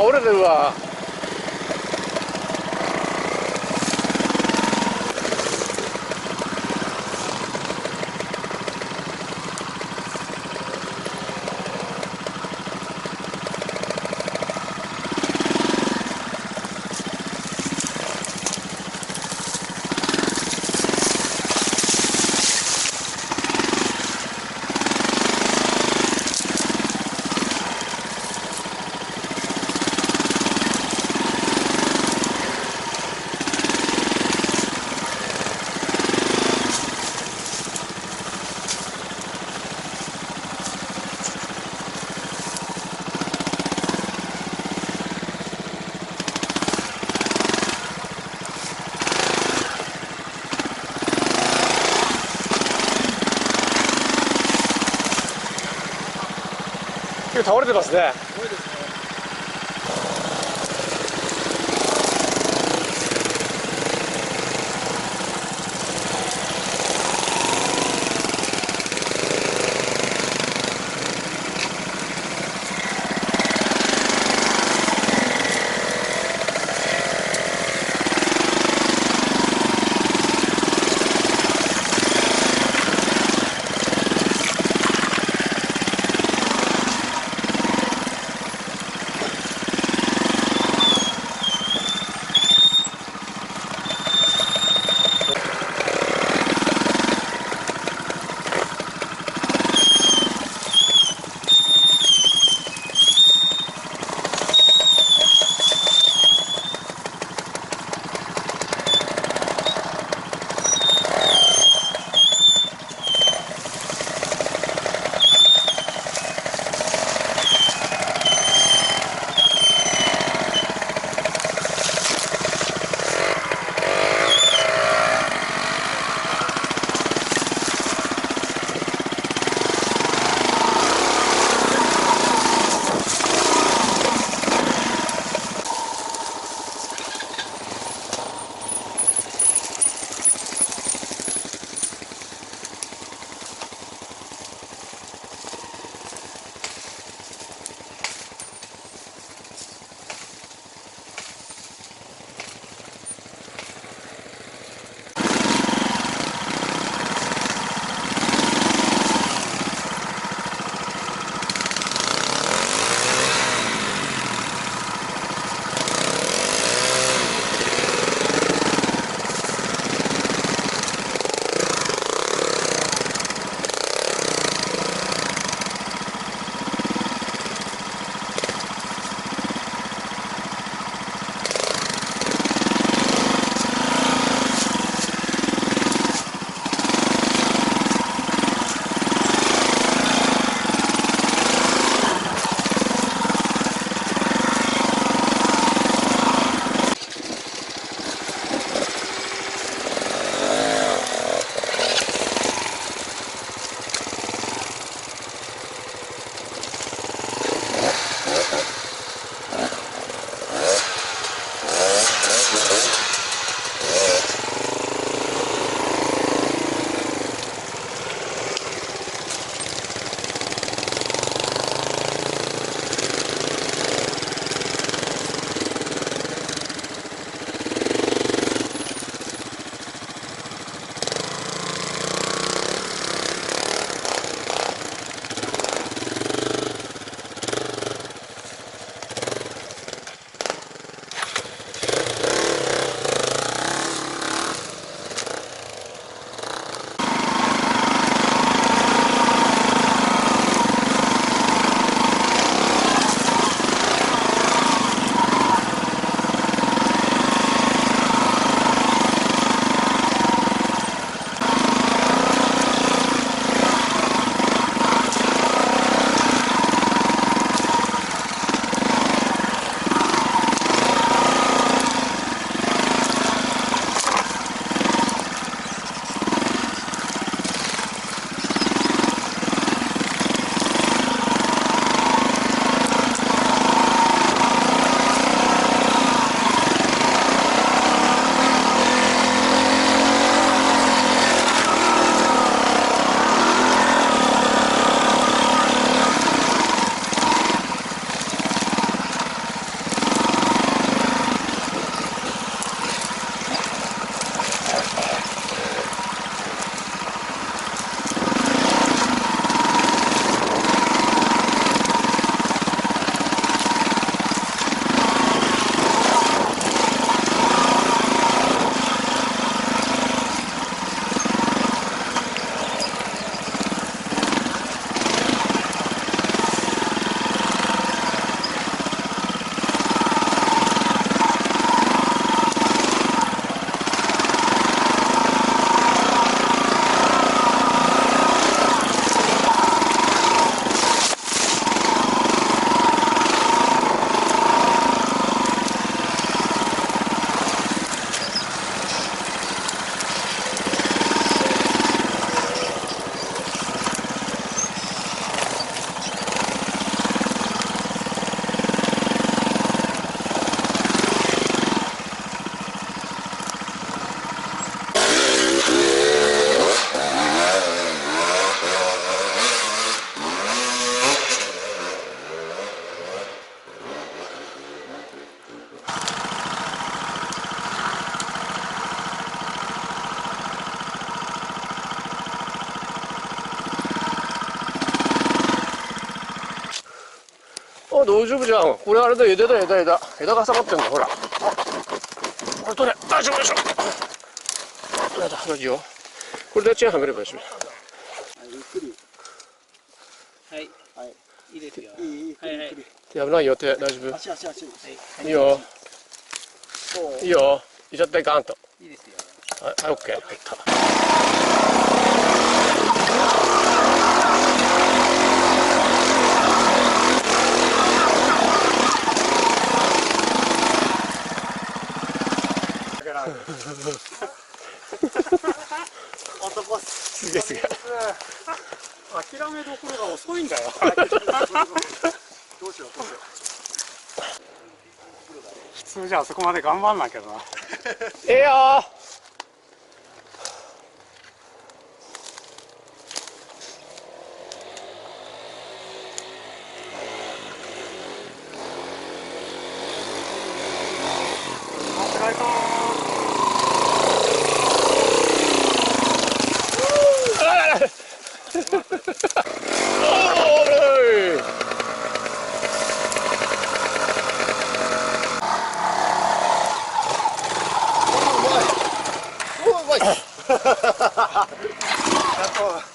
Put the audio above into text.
倒れてるわ。結構倒れてますね。すごいですね。あ、大丈夫じゃん。これあれだ、枝だ、枝が挟まってんだ、ほら。これ取れ。大丈夫でしょ。やだ、いいよ。これでチェーンはめればいいし。ゆっくり。はい。はい。いいですよ。いい。はいはい。危ないよ、手、大丈夫。足。はい。いいよ。そう。いいよ。いっちゃってガーンと。いいですよ。はい、オッケー。入った。男すげえすげえ。諦めどころが遅いんだよ。どうしよう。普通じゃあそこまで頑張んなきゃな。ええよー。やっと